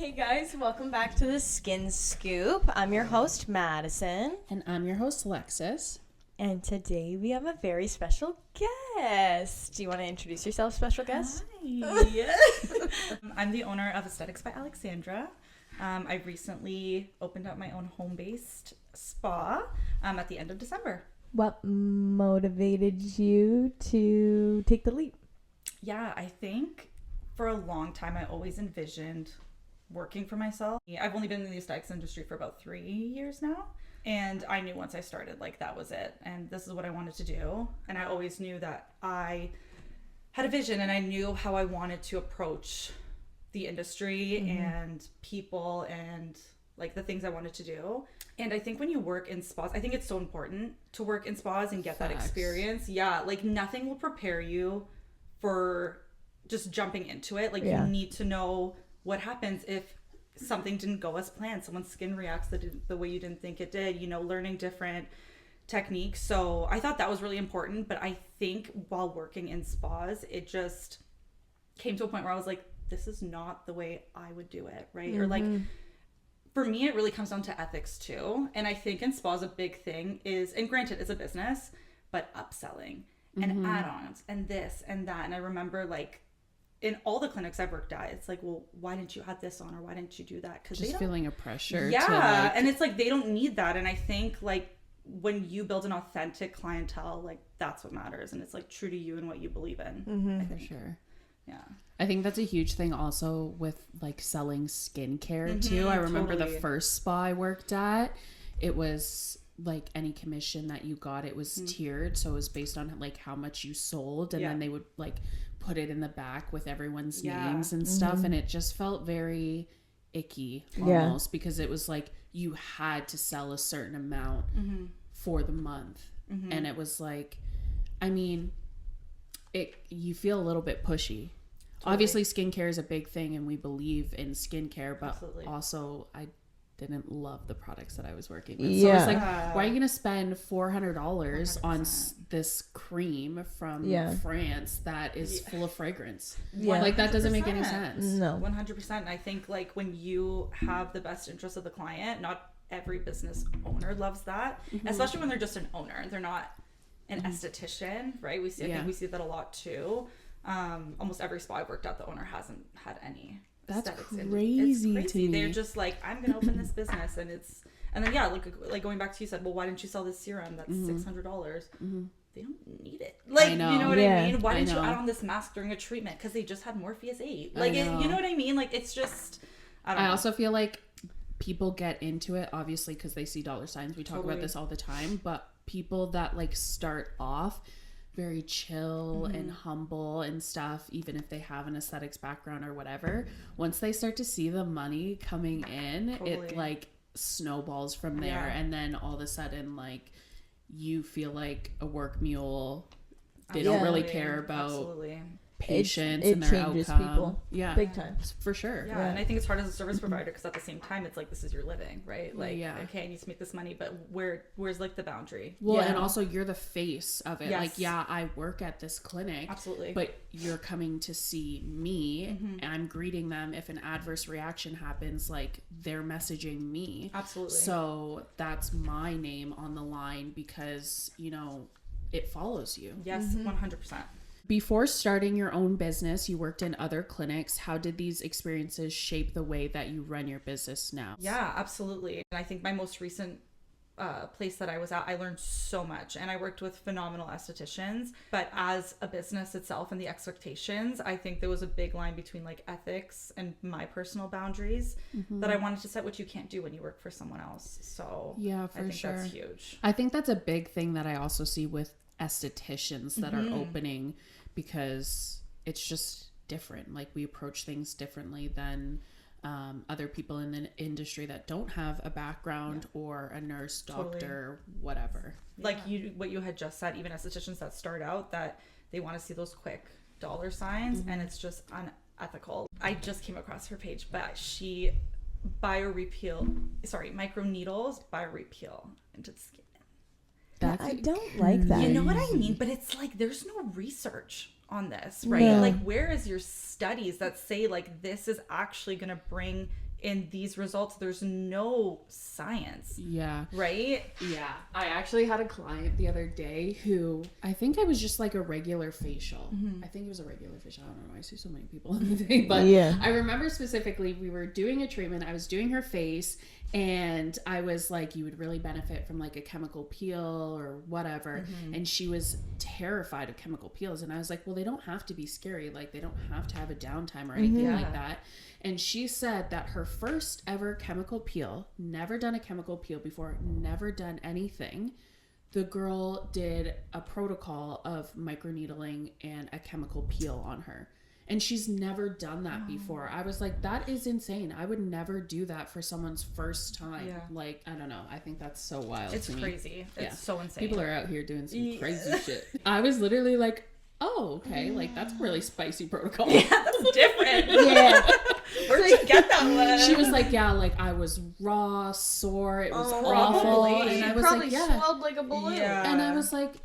Hey guys, welcome back to the Skin Scoop. I'm your host, Madison. And I'm your host, Alexis. And today we have a very special guest. Do you want to introduce yourself, special guest? Hi. I'm the owner of Aesthetics by Alexandra. I recently opened up my own home-based spa at the end of December. What motivated you to take the leap? Yeah, I think for a long time I always envisioned working for myself. I've only been in the aesthetics industry for about 3 years now. And I knew once I started, like, that was it. And this is what I wanted to do. And I always knew that I had a vision and I knew how I wanted to approach the industry and people and, like, the things I wanted to do. And I think when you work in spas, I think it's so important to work in spas and get that experience. Yeah, like, nothing will prepare you for just jumping into it. Like, you need to know what happens if something didn't go as planned, someone's skin reacts the way you didn't think it did, you know, learning different techniques. So I thought that was really important. But I think while working in spas, it just came to a point where I was like, this is not the way I would do it, right? Or like, for me, it really comes down to ethics too. And I think in spas, a big thing is, and granted, it's a business, but upselling and add-ons and this and that. And I remember, like, in all the clinics I've worked at, it's like, well, why didn't you have this on, or why didn't you do that? Because just feeling a pressure. Yeah, to, like... and it's like they don't need that. And I think, like, when you build an authentic clientele, like, that's what matters, and it's like true to you and what you believe in. I think. For sure. Yeah, I think that's a huge thing also with, like, selling skincare too. I remember the first spa I worked at, it was like any commission that you got, it was tiered, so it was based on, like, how much you sold, and then they would, like, put it in the back with everyone's names and stuff, and it just felt very icky almost, because it was like you had to sell a certain amount for the month, and it was like, I mean, you feel a little bit pushy. Obviously skincare is a big thing and we believe in skincare, but also I didn't love the products that I was working with. So it's like, why are you going to spend $400 on this cream from France that is full of fragrance? Like, that doesn't make any sense. No. 100%. And I think, like, when you have the best interest of the client, not every business owner loves that, especially when they're just an owner. They're not an esthetician, right? I think we see that a lot too. Almost every spa I've worked at, the owner hasn't had any. That's crazy. to me. They're just like, I'm gonna open this business, and like going back to, you said, well, why didn't you sell this serum that's $600? They don't need it. Like, you know what I mean? Why didn't you add on this mask during a treatment? Because they just had Morpheus 8. Like, you know what I mean? Like, it's just, I don't know. I also feel like people get into it obviously because they see dollar signs. We talk about this all the time, but people that, like, start off very chill and humble and stuff, even if they have an aesthetics background or whatever, once they start to see the money coming in, it, like, snowballs from there. And then all of a sudden, like, you feel like a work mule. They don't really care about patients and their outcome. People. Yeah, big time, for sure. Yeah, and I think it's hard as a service provider, because at the same time, it's like, this is your living, right? Like, okay, I need to make this money, but where's, like, the boundary? Well, and also you're the face of it. Yes. Like, I work at this clinic, absolutely, but you're coming to see me, and I'm greeting them. If an adverse reaction happens, like, they're messaging me. Absolutely. So that's my name on the line, because, you know, it follows you. Yes, 100%. Before starting your own business, you worked in other clinics. How did these experiences shape the way that you run your business now? Yeah, absolutely. And I think my most recent place that I was at, I learned so much, and I worked with phenomenal estheticians. But as a business itself and the expectations, I think there was a big line between, like, ethics and my personal boundaries that I wanted to set, which you can't do when you work for someone else. So yeah, for I think sure. that's huge. I think that's a big thing that I also see with estheticians that are opening, because it's just different. Like, we approach things differently than other people in the industry that don't have a background or a nurse, doctor, whatever. Like, what you had just said, even estheticians that start out, that they want to see those quick dollar signs, and it's just unethical. I just came across her page, but she micro needles biorepeal into the skin. I don't like that. You know what I mean? But it's like, there's no research on this, right? Like, where is your studies that say, like, this is actually going to bring in these results, there's no science. Yeah. Right? Yeah. I actually had a client the other day who, I think it was just like a regular facial. I think it was a regular facial. I don't know. I see so many people on the thing. But I remember specifically we were doing a treatment. I was doing her face. And I was like, you would really benefit from like a chemical peel or whatever. And she was terrified of chemical peels. And I was like, well, they don't have to be scary. Like, they don't have to have a downtime or anything like that. And she said that her first ever chemical peel, never done a chemical peel before, never done anything. The girl did a protocol of microneedling and a chemical peel on her. And she's never done that before. I was like, that is insane. I would never do that for someone's first time. Yeah. Like, I don't know. I think that's so wild. It's to me. crazy. It's so insane. People are out here doing some crazy shit. I was literally like, oh, okay. Like, that's a really spicy protocol. Yeah, that's different. Where'd you get that one? She was like, yeah, like, I was raw, sore. It was awful. And I was probably like, yeah. swelled like a balloon. Yeah. And I was like,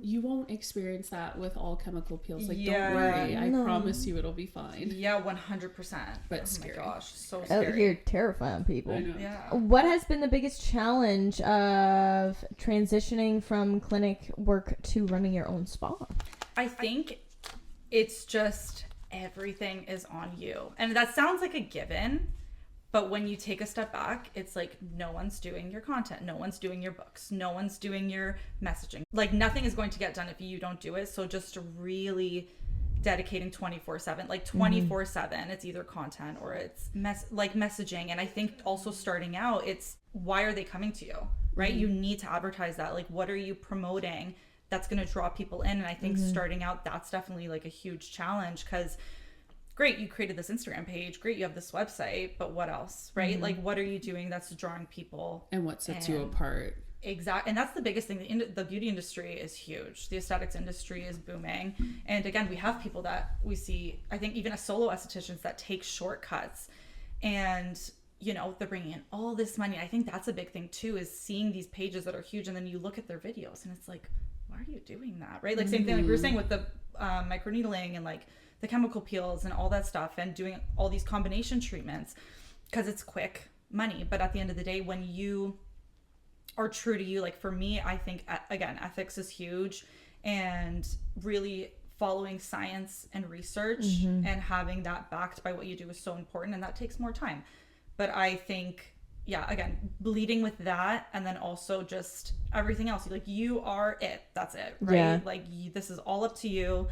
you won't experience that with all chemical peels. Like, don't worry. I promise you it'll be fine. Yeah, 100%. But scary. Oh my gosh, so scary. Out here terrifying people. I know. Yeah. What has been the biggest challenge of transitioning from clinic work to running your own spa? I think it's just everything is on you. And that sounds like a given. But when you take a step back, it's like no one's doing your content. No one's doing your books. No one's doing your messaging. Like nothing is going to get done if you don't do it. So just really dedicating 24/7, like 24/7, it's either content or it's messaging. And I think also starting out, it's why are they coming to you, right? You need to advertise that. Like, what are you promoting that's going to draw people in? And I think starting out, that's definitely like a huge challenge because great, you created this Instagram page. Great, you have this website, but what else, right? Like, what are you doing that's drawing people? And what sets you apart? Exactly. And that's the biggest thing. The beauty industry is huge. The aesthetics industry is booming. And again, we have people that we see, I think even as solo estheticians that take shortcuts and, you know, they're bringing in all this money. I think that's a big thing too, is seeing these pages that are huge. And then you look at their videos and it's like, why are you doing that? Right? Like same thing, like we were saying with the microneedling and like the chemical peels and all that stuff and doing all these combination treatments because it's quick money. But at the end of the day, when you are true to you, like for me, I think again, ethics is huge and really following science and research and having that backed by what you do is so important, and that takes more time. But I think, yeah, again, bleeding with that, and then also just everything else. Like you are it. That's it, right? Yeah. Like this is all up to you.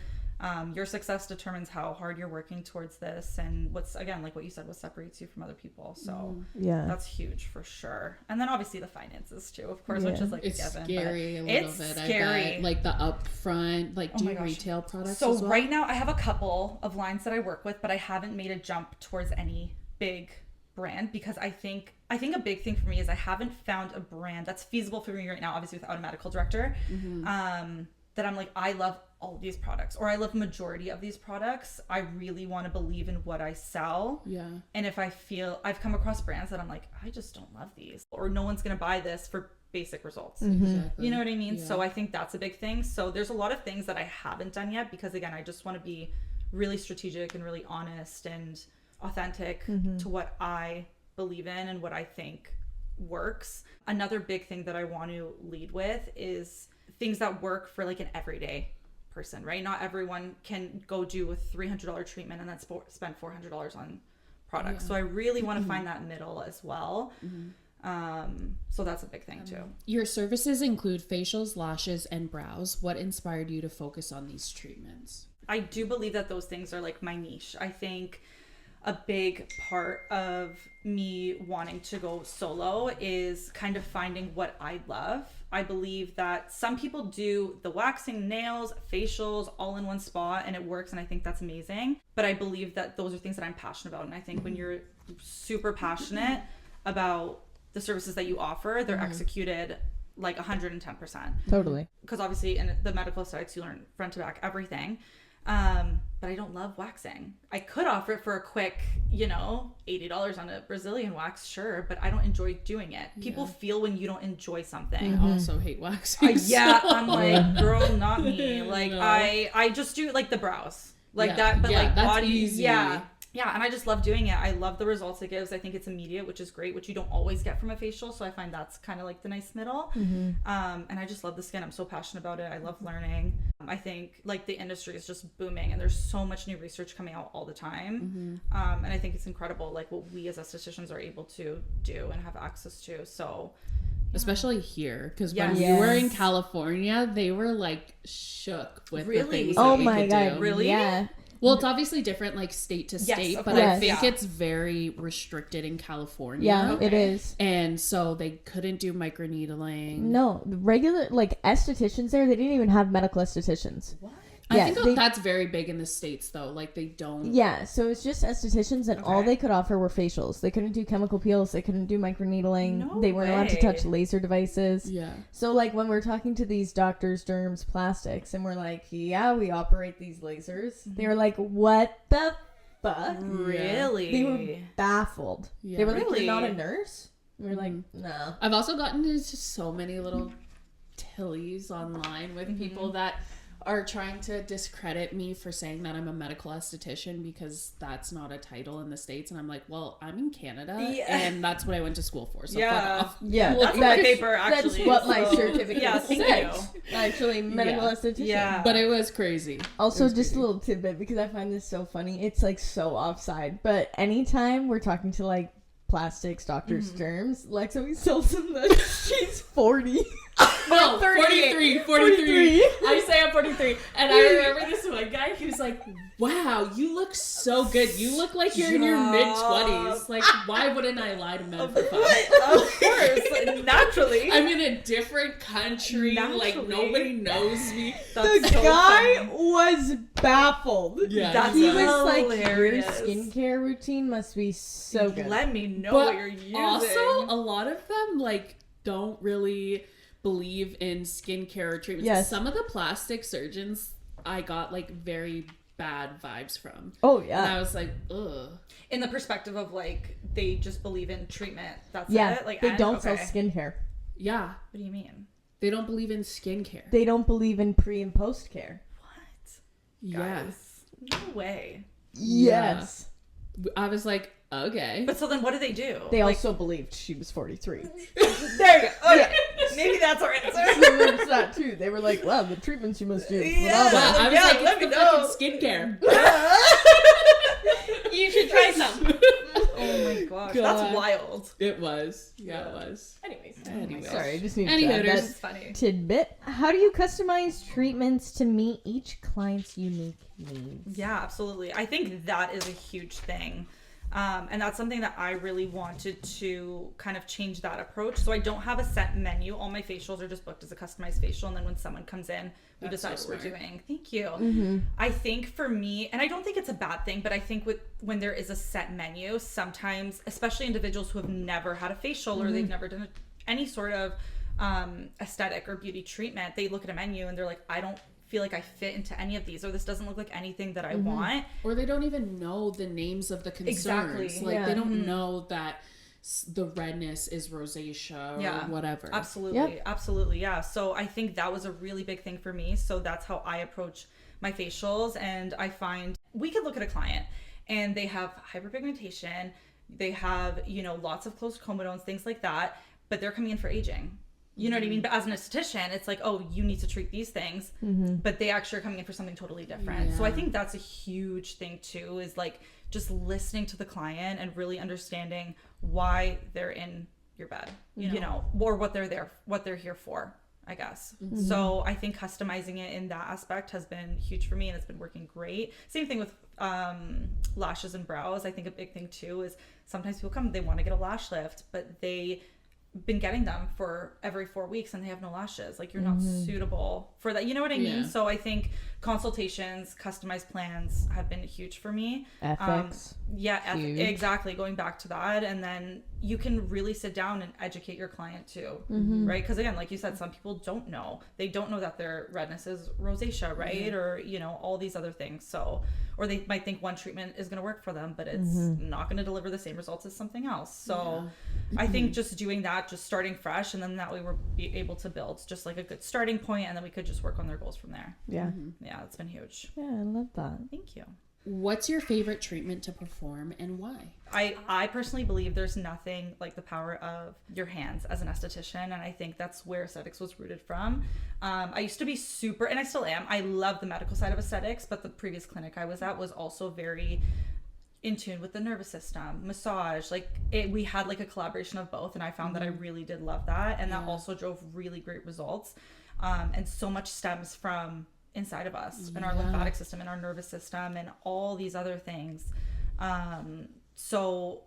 Your success determines how hard you're working towards this, and what's, again, like what you said, what separates you from other people. So yeah, that's huge for sure. And then obviously the finances too, of course, which is like it's given, scary a little it's bit. Scary. I bet. Like the upfront, like do you retail products so as well? Right now I have a couple of lines that I work with, but I haven't made a jump towards any big brand because I think a big thing for me is I haven't found a brand that's feasible for me right now, obviously without a medical director, that I'm like, I love all of these products, or I love majority of these products. I really want to believe in what I sell. Yeah. And if I feel I've come across brands that I'm like, I just don't love these, or no one's going to buy this for basic results. Exactly. You know what I mean? Yeah. So I think that's a big thing. So there's a lot of things that I haven't done yet because again, I just want to be really strategic and really honest and authentic to what I believe in and what I think works. Another big thing that I want to lead with is things that work for like an everyday person, right? Not everyone can go do a $300 treatment and then spend $400 on products. So I really want to find that middle as well. So that's a big thing too. Your services include facials, lashes, and brows. What inspired you to focus on these treatments? I do believe that those things are like my niche. I think a big part of me wanting to go solo is kind of finding what I love. I believe that some people do the waxing, nails, facials, all in one spa, and it works, and I think that's amazing. But I believe that those are things that I'm passionate about, and I think when you're super passionate about the services that you offer, they're executed like 110%. Totally. Because obviously in the medical aesthetics, you learn front to back everything. But I don't love waxing. I could offer it for a quick, $80 on a Brazilian wax, sure, but I don't enjoy doing it. People feel when you don't enjoy something. I also hate waxing. I'm like, girl, not me. Like I just do like the brows, like that, but like that's body, easy. yeah, and I just love doing it. I love the results it gives. I think it's immediate, which is great, which you don't always get from a facial. So I find that's kind of like the nice middle. And I just love the skin. I'm so passionate about it. I love learning. I think like the industry is just booming, and there's so much new research coming out all the time. And I think it's incredible, like what we as estheticians are able to do and have access to. So especially here, because when we were in California, they were like shook with the things that we could do. Really? Yeah. Well, it's obviously different, like state to state, but I think it's very restricted in California. Yeah, it is. And so they couldn't do microneedling. No, the regular like estheticians there, they didn't even have medical estheticians. What? I think that's very big in the States, though. Like, they don't... Yeah, so it's just estheticians, and all they could offer were facials. They couldn't do chemical peels. They couldn't do microneedling. No they weren't allowed to touch laser devices. Yeah. So, like, when we're talking to these doctors, derms, plastics, and we're like, yeah, we operate these lasers, they were like, what the fuck? Really? They were baffled. Yeah. They were like, you're not a nurse? We were like, no. I've also gotten into so many little tillies online with people that are trying to discredit me for saying that I'm a medical esthetician because that's not a title in the States. And I'm like, well, I'm in Canada and that's what I went to school for. So fuck off. Yeah, that's my paper, actually. That's what my certificate thank says. you. Actually, medical esthetician. Yeah. But it was crazy. Also, just a little tidbit, because I find this so funny. It's like so offside. But anytime we're talking to like plastics, doctors, derms, Lex always tells them that she's 40. No, 43. I say I'm 43. And I remember this one guy, he was like, wow, you look so good. You look like you're in your mid-20s. Like, why wouldn't I lie to men for fun? Of course. Naturally. I'm in a different country. Like, nobody knows me. The guy was baffled. Yeah, he was like, your hilarious. skincare routine must be so good. Let me know But what you're using. also, a lot of them, like, don't really believe in skincare or treatments. Yes. Some of the plastic surgeons I got like very bad vibes from. Oh yeah. And I was like, ugh. In the perspective of like they just believe in treatment. That's it. Like they don't sell skincare. Yeah. What do you mean? They don't believe in skincare. They don't believe in pre and post care. What? Yes. No way. Yes. Yeah. I was like, okay. But so then what do they do? They also believed she was 43. There you go. Okay. Maybe that's our answer. So there's that too. They were like, wow, the treatments you must do. Yeah. But I was like, let it's me the know. fucking skincare. You should try some. Oh my gosh. God. That's wild. It was. Yeah, it was. Anyways. Sorry, I just need Any to add hooters. that That's funny. tidbit. How do you customize treatments to meet each client's unique needs? Yeah, absolutely. I think that is a huge thing. And that's something that I really wanted to kind of change that approach. So I don't have a set menu. All my facials are just booked as a customized facial. And then when someone comes in, we decide what we're doing. Thank you. I think for me, and I don't think it's a bad thing, but I think when there is a set menu, sometimes, especially individuals who have never had a facial or they've never done any sort of aesthetic or beauty treatment, they look at a menu and they're like, I don't feel like I fit into any of these, or this doesn't look like anything that I want. Or they don't even know the names of the concerns. Exactly. Like, they don't know that the redness is rosacea or whatever. Absolutely. Absolutely. Yeah. So I think that was a really big thing for me. So that's how I approach my facials. And I find we could look at a client and they have hyperpigmentation. They have, lots of closed comedones, things like that, but they're coming in for aging. You know what I mean? But as an esthetician, it's like, oh, you need to treat these things, but they actually are coming in for something totally different. Yeah. So I think that's a huge thing too, is like just listening to the client and really understanding why they're in your bed, or what they're here for, I guess. So I think customizing it in that aspect has been huge for me, and it's been working great. Same thing with lashes and brows. I think a big thing too is sometimes people come, they want to get a lash lift, but they been getting them for every 4 weeks and they have no lashes. Like, you're not suitable for that. You know what I mean? So I think consultations, customized plans have been huge for me. Ethics. Exactly. Going back to that. And then you can really sit down and educate your client too, right? Because again, like you said, some people don't know. They don't know that their redness is rosacea, right? Or, all these other things. So, or they might think one treatment is going to work for them, but it's not going to deliver the same results as something else. So I think just doing that, just starting fresh, and then that way we're able to build just like a good starting point, and then we could just work on their goals from there. Yeah. Yeah, it's been huge. Yeah, I love that. Thank you. What's your favorite treatment to perform and why? I personally believe there's nothing like the power of your hands as an esthetician, and I think that's where aesthetics was rooted from. I used to be super, and I still am, I love the medical side of aesthetics, but the previous clinic I was at was also very in tune with the nervous system, massage, like we had like a collaboration of both, and I found that I really did love that, and that also drove really great results. And so much stems from inside of us and our lymphatic system and our nervous system and all these other things. So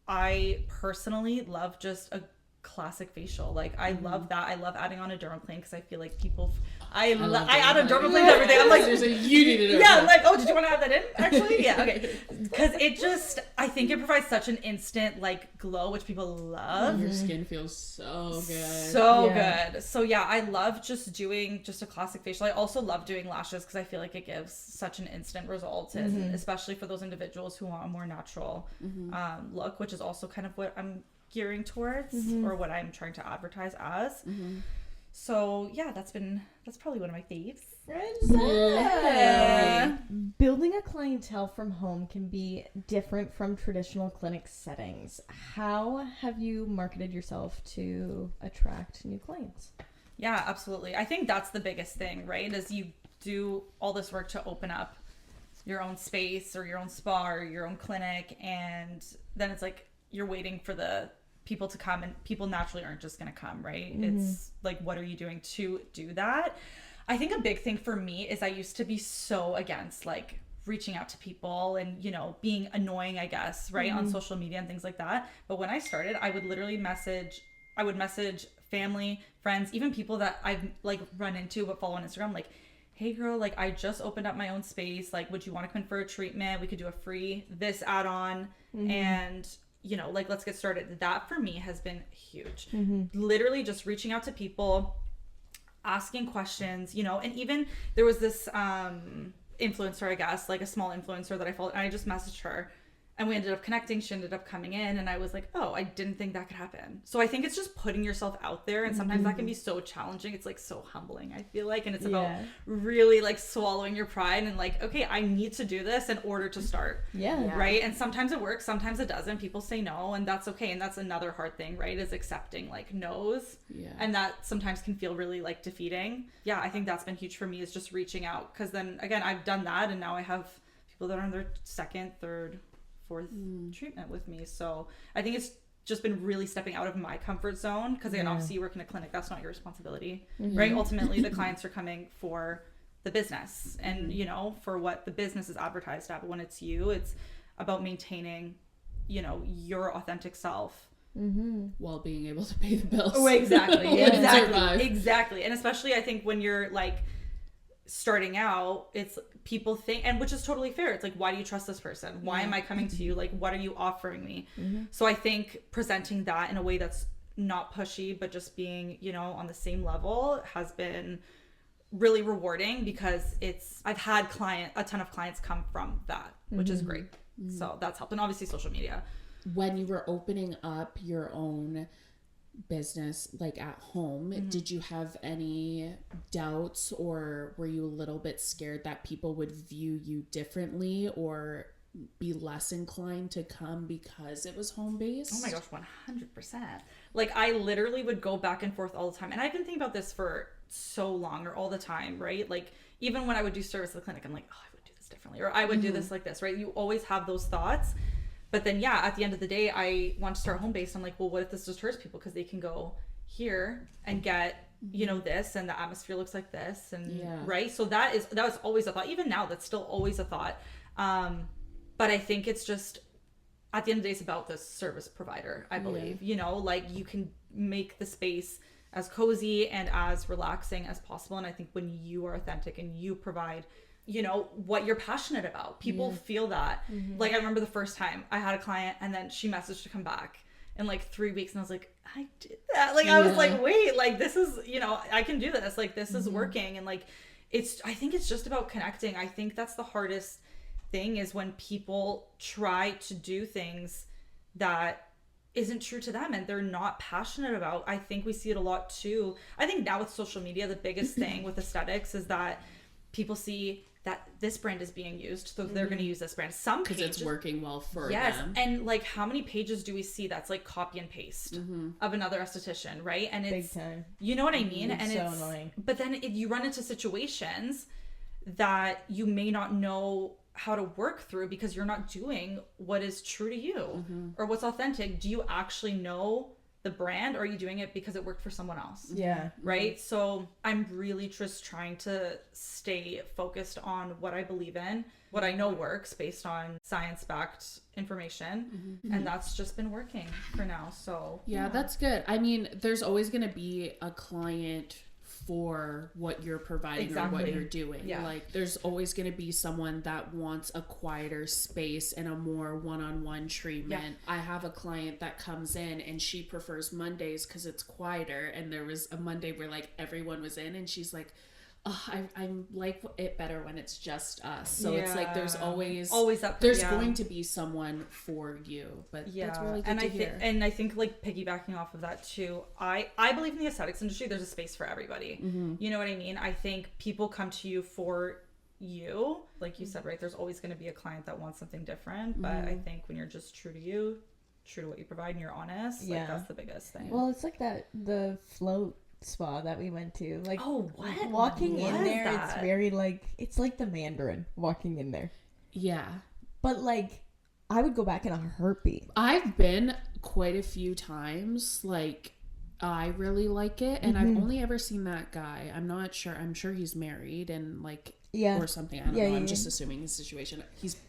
I personally love just a classic facial. Like I love that. I love adding on a dermaplane because I feel like people I add a dermaplane to everything. I'm like, you need it. Yeah, I'm like, oh, did you want to add that in? Actually, yeah, okay. Because it just, I think it provides such an instant like glow, which people love. Your skin feels so good. So good. So yeah, I love just doing just a classic facial. I also love doing lashes because I feel like it gives such an instant result, and especially for those individuals who want a more natural look, which is also kind of what I'm gearing towards or what I'm trying to advertise as. So yeah, that's probably one of my faves. Yeah. Building a clientele from home can be different from traditional clinic settings. How have you marketed yourself to attract new clients? Yeah, absolutely. I think that's the biggest thing, right? Is you do all this work to open up your own space or your own spa or your own clinic, and then it's like you're waiting for the people to come, and people naturally aren't just going to come, right? It's like, what are you doing to do that? I think a big thing for me is I used to be so against like reaching out to people and, you know, being annoying, I guess, right, on social media and things like that. But when I started, I would literally message family, friends, even people that I've like run into but follow on Instagram, like, hey girl, like I just opened up my own space, like would you want to come in for a treatment? We could do a free this add-on, and you know, like, let's get started. That for me has been huge. Literally just reaching out to people, asking questions, you know, and even there was this influencer, I guess, like a small influencer that I followed, and I just messaged her, and we ended up connecting. She ended up coming in, and I was like, oh, I didn't think that could happen. So I think it's just putting yourself out there, and sometimes that can be so challenging. It's like so humbling, I feel like, and it's about really like swallowing your pride and like, okay, I need to do this in order to start. Right? And sometimes it works, sometimes it doesn't. People say no, and that's okay. And that's another hard thing, right? Is accepting like no's. And that sometimes can feel really like defeating. Yeah, I think that's been huge for me, is just reaching out, because then again, I've done that, and now I have people that are on their second, third, fourth treatment with me. So I think it's just been really stepping out of my comfort zone, because again, obviously you work in a clinic, that's not your responsibility, right? Ultimately the clients are coming for the business and you know, for what the business is advertised at. But when it's you, it's about maintaining, you know, your authentic self while being able to pay the bills. Oh, exactly. Exactly. And especially I think when you're like starting out, it's people think, and which is totally fair, it's like, why do you trust this person? Why am I coming to you? Like, what are you offering me? So I think presenting that in a way that's not pushy, but just being, you know, on the same level has been really rewarding, because I've had a ton of clients come from that, which is great. So that's helped. And obviously social media. When you were opening up your own business, like at home, did you have any doubts, or were you a little bit scared that people would view you differently or be less inclined to come because it was home based? Oh my gosh, 100%. Like I literally would go back and forth all the time, and I've been thinking about this for so long, or all the time, right? Like even when I would do service at the clinic, I'm like, oh, I would do this differently, or I would do this like this, right? You always have those thoughts. But then, yeah, at the end of the day, I want to start home-based. I'm like, well, what if this deters people? Because they can go here and get, you know, this, and the atmosphere looks like this, and right? So that was always a thought. Even now, that's still always a thought. But I think it's just, at the end of the day, it's about the service provider, I believe. You know, like you can make the space as cozy and as relaxing as possible. And I think when you are authentic and you provide, you know, what you're passionate about, people feel that. Like I remember the first time I had a client, and then she messaged to come back in like 3 weeks, and I was like, I did that. Like I was like, wait, like this is, you know, I can do this, like this is working. And like I think it's just about connecting. I think that's the hardest thing, is when people try to do things that isn't true to them and they're not passionate about. I think we see it a lot too. I think now with social media, the biggest thing with aesthetics is that people see that this brand is being used, so they're going to use this brand. Some because pages, it's working well for yes, them. and like how many pages do we see that's like copy and paste of another esthetician, right? And it's Big time. you know what I mean? It's And so it's annoying. But then you run into situations that you may not know how to work through because you're not doing what is true to you or what's authentic. Do you actually know the brand, or are you doing it because it worked for someone else? Yeah. Right. So I'm really just trying to stay focused on what I believe in, what I know works based on science-backed information. And that's just been working for now. So Yeah, that's good. I mean, there's always going to be a client for what you're providing or what Exactly. you're doing. Yeah. Like there's always going to be someone that wants a quieter space and a more one-on-one treatment. I have a client that comes in and she prefers Mondays because it's quieter, and there was a Monday where like everyone was in and she's like, oh, I like it better when it's just us. So it's like there's always that there's going to be someone for you, but that's really good and to hear. And I think like piggybacking off of that too, I believe in the aesthetics industry there's a space for everybody. You know what I mean? I think people come to you for you, like you said, right? There's always going to be a client that wants something different, but I think when you're just true to you, true to what you provide, and you're honest, like that's the biggest thing. Well, it's like the float spa that we went to. Like, oh, what? walking What in is there, that? it's very like, it's like the Mandarin walking in there. Yeah. But like, I would go back in a heartbeat. I've been quite a few times. Like, I really like it, and I've only ever seen that guy. I'm not sure. I'm sure he's married and like, or something. I don't know. I'm just assuming his situation.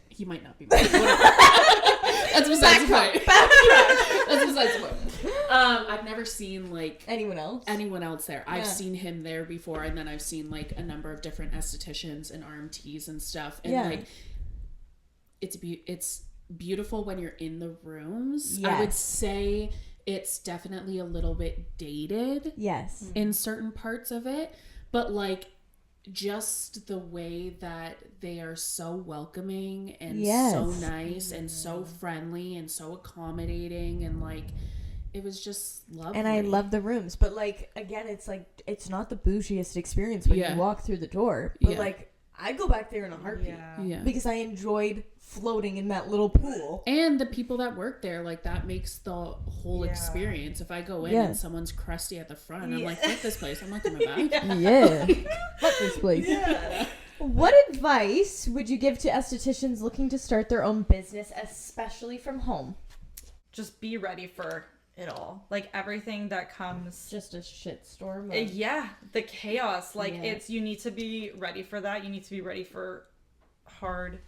He might not be married. That's besides the point. That's besides the point. I've never seen like anyone else there. I've seen him there before, and then I've seen like a number of different estheticians and RMTs and stuff. And like, it's beautiful when you're in the rooms. I would say it's definitely a little bit dated. Yes. In certain parts of it, but like just the way that they are so welcoming and so nice and so friendly and so accommodating, and like it was just lovely. And I love the rooms, but like again, it's like it's not the bougiest experience when you walk through the door, but like I'd go back there in a heartbeat because I enjoyed floating in that little pool. And the people that work there, like that makes the whole experience. If I go in and someone's crusty at the front, I'm like, fuck this place, I'm not coming back. Fuck this place. What advice would you give to estheticians looking to start their own business, especially from home? Just be ready for it all. Like everything that comes, just a shitstorm. The chaos. Like it's, you need to be ready for that. You need to be ready for hard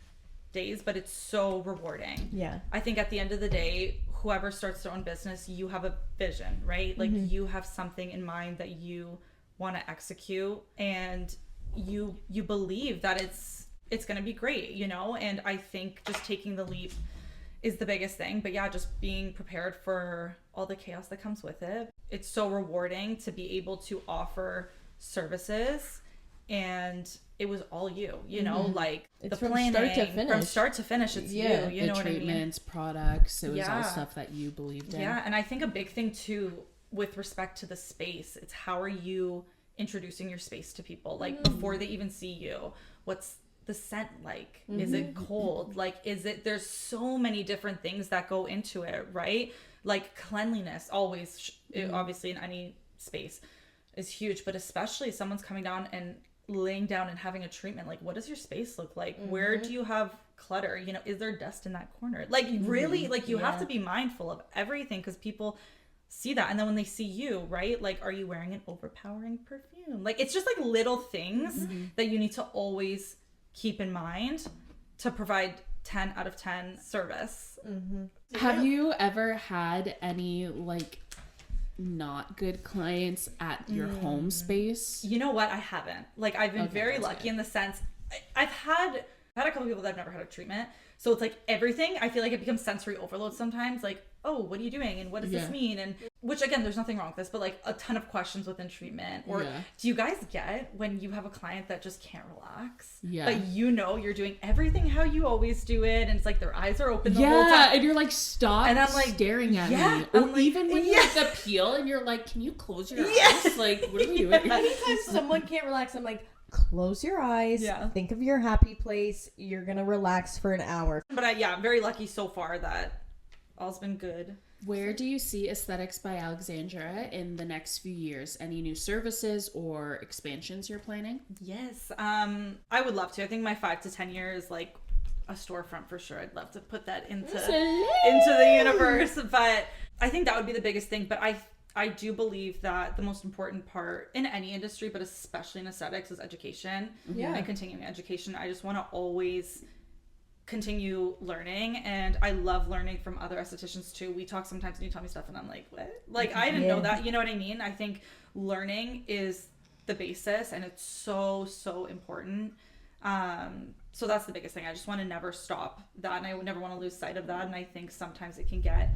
days, but it's so rewarding. I think at the end of the day, whoever starts their own business, you have a vision, right? Like you have something in mind that you want to execute, and you believe that it's going to be great, you know? And I think just taking the leap is the biggest thing. But just being prepared for all the chaos that comes with it. It's so rewarding to be able to offer services, and it was all you know, like it's the from planning from start to finish. It's you know the what I mean? Treatments, products, it was all stuff that you believed in. And I think a big thing too with respect to the space, it's how are you introducing your space to people, like before they even see you. What's the scent like? Is it cold? Like, is it, there's so many different things that go into it, right? Like cleanliness always obviously in any space is huge, but especially someone's coming down and laying down and having a treatment, like what does your space look like? Where do you have clutter? You know, is there dust in that corner? Like really, like you have to be mindful of everything, because people see that, and then when they see you, right, like are you wearing an overpowering perfume? Like it's just like little things that you need to always keep in mind to provide 10 out of 10 service. Have you ever had any like not good clients at your home space? You know what? I haven't. Like I've been very lucky in the sense I've had a couple people that have never had a treatment. So it's like everything, I feel like it becomes sensory overload sometimes. Like, oh, what are you doing? And what does this mean? And which again, there's nothing wrong with this, but like a ton of questions within treatment. Or do you guys get when you have a client that just can't relax? But you know you're doing everything how you always do it, and it's like their eyes are open the whole time. And you're like, stop and I'm like staring at me. Or like, even when you have the peel and you're like, can you close your eyes? Like, what are we doing? Anytime someone can't relax, I'm like, close your eyes, think of your happy place. You're gonna relax for an hour. But I'm very lucky so far that all's been good. Where do you see Aesthetics by Alexandra in the next few years? Any new services or expansions you're planning? Yes. I would love to. I think my 5 to 10 years, like a storefront for sure. I'd love to put that into the universe. But I think that would be the biggest thing. But I do believe that the most important part in any industry, but especially in aesthetics, is education and continuing education. I just want to always continue learning, and I love learning from other estheticians too. We talk sometimes and you tell me stuff and I'm like, what? Like, I didn't know that. You know what I mean? I think learning is the basis, and it's so important. So that's the biggest thing. I just want to never stop that, and I would never want to lose sight of that. And I think sometimes it can get,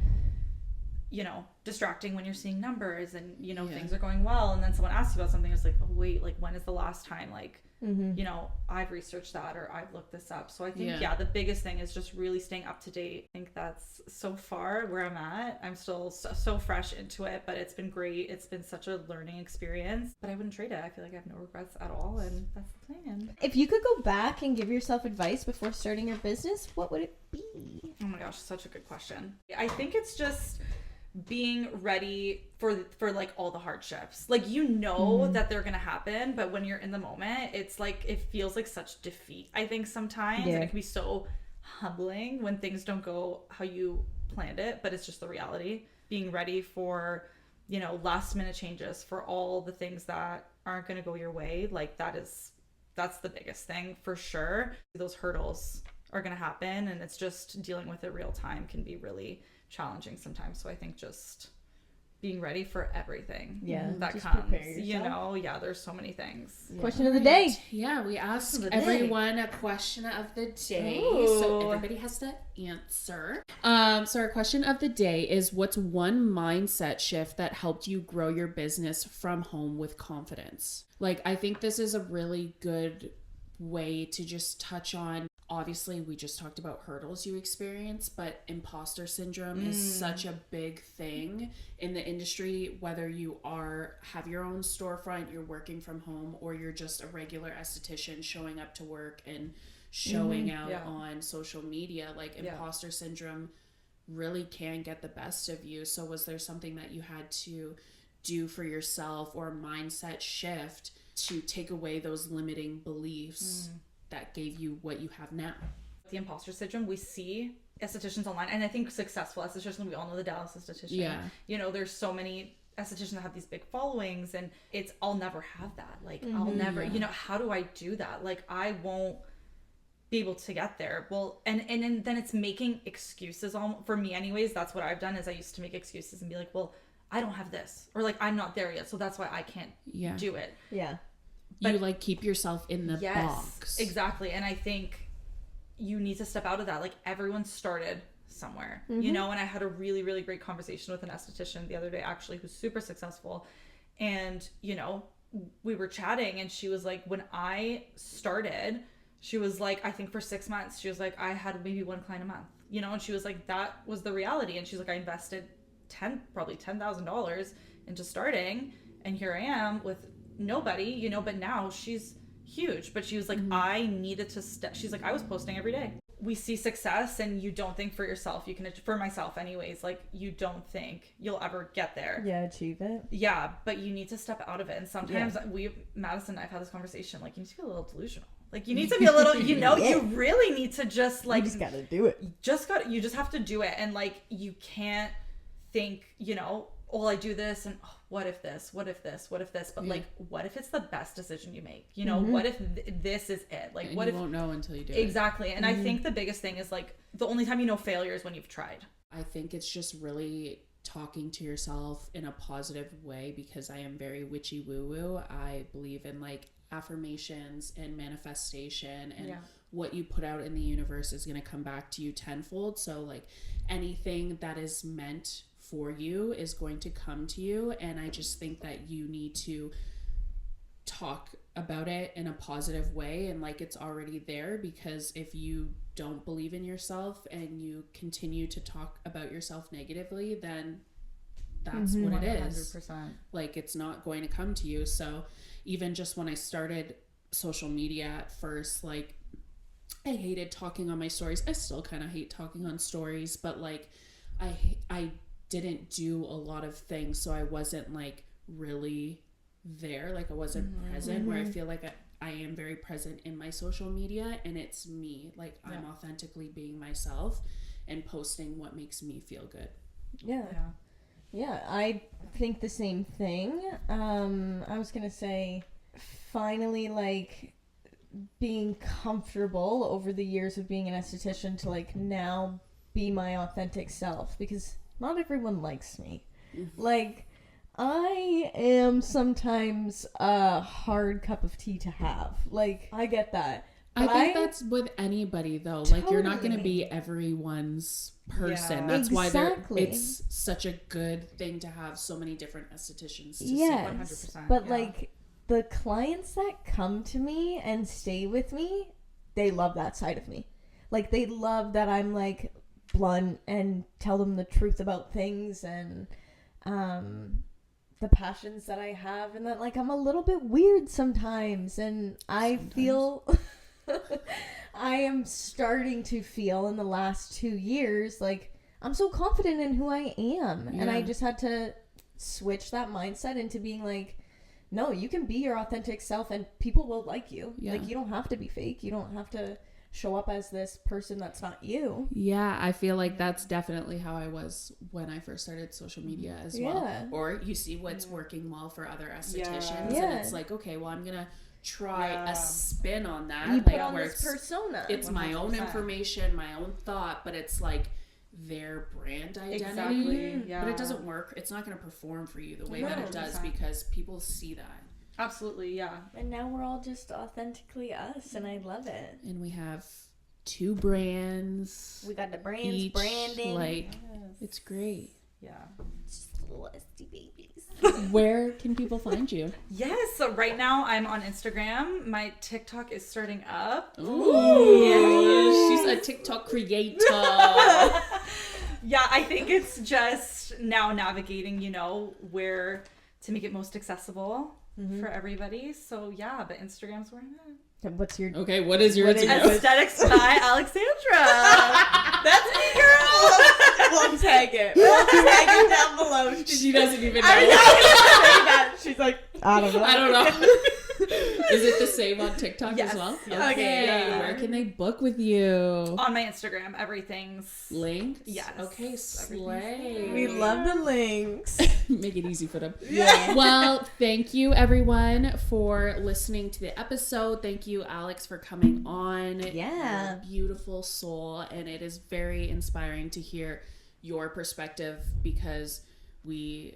you know, distracting when you're seeing numbers and, you know, things are going well, and then someone asks you about something. It's like, oh wait, like when is the last time, like, you know, I've researched that or I've looked this up. So I think the biggest thing is just really staying up to date. I think that's so far where I'm at. I'm still so fresh into it, but it's been great. It's been such a learning experience, but I wouldn't trade it. I feel like I have no regrets at all, and that's the plan. If you could go back and give yourself advice before starting your business, what would it be? Oh my gosh, such a good question. I think it's just being ready for like all the hardships. Like, you know that they're gonna happen, but when you're in the moment, it's like it feels like such defeat, I think, sometimes. And it can be so humbling when things don't go how you planned it, but it's just the reality. Being ready for, you know, last minute changes, for all the things that aren't gonna go your way. Like, that's the biggest thing for sure. Those hurdles are gonna happen, and it's just dealing with it real time can be really challenging sometimes. So I think just being ready for everything that comes, you know. There's so many things. Question of the day. We ask everyone a question of the day. So everybody has to answer. So our question of the day is, what's one mindset shift that helped you grow your business from home with confidence? Like, I think this is a really good way to just touch on, obviously we just talked about hurdles you experience, but imposter syndrome is such a big thing in the industry, whether you have your own storefront, you're working from home, or you're just a regular esthetician showing up to work and showing out on social media. Like, imposter syndrome really can get the best of you. So was there something that you had to do for yourself, or a mindset shift to take away those limiting beliefs that gave you what you have now? The imposter syndrome, we see estheticians online, and I think successful estheticians, we all know the Dallas esthetician. You know, there's so many estheticians that have these big followings, and I'll never have that. Like, I'll never, you know, how do I do that? Like, I won't be able to get there. Well, and then it's making excuses. For me anyways, that's what I've done, is I used to make excuses and be like, well, I don't have this, or like, I'm not there yet, so that's why I can't do it. But you like keep yourself in the box. Exactly. And I think you need to step out of that. Like, everyone started somewhere, you know. And I had a really, really great conversation with an esthetician the other day, actually, who's super successful. And, you know, we were chatting, and she was like, when I started, she was like, I think for 6 months, she was like, I had maybe one client a month, you know. And she was like, that was the reality. And she's like, I invested probably $10,000 into starting, and here I am with nobody, you know. But now she's huge. But she was like, I needed to she's like, I was posting every day. We see success, and you don't think for yourself you can, for myself anyways, like, you don't think you'll ever get there, achieve it, but you need to step out of it. And sometimes Madison and I've had this conversation, like, you need to be a little delusional. Like, you need to be a little, you know, you really need to just, like, you just gotta do it. You just have to do it. And, like, you can't think, you know, oh, I do this, and what if this, what if this, what if this, but like, what if it's the best decision you make, you know? What if this is it? Like, and what if you won't know until you do exactly it. And I think the biggest thing is, like, the only time you know failure is when you've tried. I think it's just really talking to yourself in a positive way, because I am very witchy woo woo. I believe in, like, affirmations and manifestation, and what you put out in the universe is going to come back to you tenfold. So, like, anything that is meant for you is going to come to you. And I just think that you need to talk about it in a positive way, and like, it's already there. Because if you don't believe in yourself and you continue to talk about yourself negatively, then that's what it is. 100%. Like, it's not going to come to you. So even just when I started social media at first, like, I hated talking on my stories. I still kind of hate talking on stories, but like I didn't do a lot of things, so I wasn't like really there, like I wasn't present, where I feel like I am very present in my social media, and it's me, like I'm authentically being myself and posting what makes me feel good. Yeah, I think the same thing. I was gonna say, finally, like, being comfortable over the years of being an esthetician to, like, now be my authentic self, because not everyone likes me. Like, I am sometimes a hard cup of tea to have. Like, I get that. I think that's with anybody, though. Like, you're not going to be everyone's person. Yeah. That's why Exactly. it's such a good thing to have so many different estheticians to see. 100%. But, like, the clients that come to me and stay with me, they love that side of me. Like, they love that I'm, like, blunt and tell them the truth about things, and the passions that I have, and that, like, I'm a little bit weird sometimes, and I feel I am starting to feel in the last 2 years like I'm so confident in who I am, and I just had to switch that mindset into being like, no, you can be your authentic self and people will like you. Like, you don't have to be fake. You don't have to show up as this person that's not you. Yeah, I feel like that's definitely how I was when I first started social media as well. Or you see what's working well for other estheticians, and it's like, okay, well, I'm gonna try a spin on that. You like, put on where this persona. It's 100%. my own information, my own thought, but it's like their brand identity. Exactly. Yeah. But it doesn't work. It's not going to perform for you the way that it does, 100%. because people see that. Absolutely, yeah. And now we're all just authentically us, and I love it. And we have 2 brands. We got the brands, each, branding. Like, it's great. Yeah. Just little SD babies. Where can people find you? Yes, so right now I'm on Instagram. My TikTok is starting up. Ooh, she's a TikTok creator. Yeah, I think it's just now navigating, you know, where to make it most accessible for everybody. So yeah, but Instagram's where I'm at. What's your... Okay, what is your What is Instagram? Aesthetics by Alexandra. That's me, girl. We'll tag it. We'll tag it down below. She doesn't even know. She's like, I don't know. I don't know. Is it the same on TikTok Yes, as well? yes. Okay. Yeah. Where can they book with you? On my Instagram, everything's Linked? Yes. Okay, slay. Everything's We love the links. Make it easy for them. Yeah. Well, thank you everyone for listening to the episode. Thank you, Alex, for coming on. Yeah. You're a beautiful soul, and it is very inspiring to hear your perspective, because we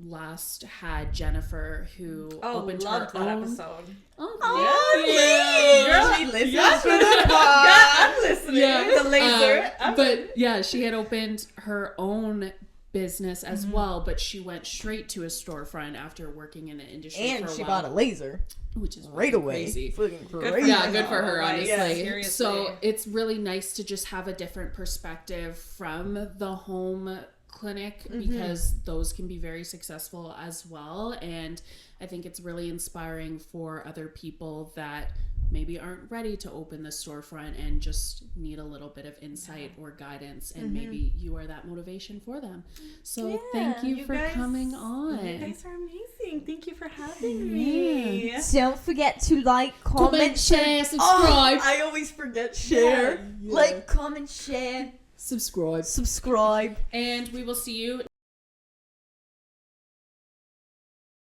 last had Jennifer, who opened loved her that own episode. Oh, She listens for the pod. I'm listening. Yeah. The laser. But yeah, she had opened her own business as well, but she went straight to a storefront after working in the industry And for a she while, bought a laser which is right fucking away. crazy. Fucking for crazy. Yeah, good for her, honestly. Yeah, seriously. So it's really nice to just have a different perspective from the home clinic, because those can be very successful as well. And I think it's really inspiring for other people that maybe aren't ready to open the storefront and just need a little bit of insight or guidance, and maybe you are that motivation for them. So thank you for guys- coming on. You guys are amazing. Thank you for having me. Don't forget to like, comment, share, subscribe. I always forget share. Like, comment, share, Subscribe. subscribe. And we will see you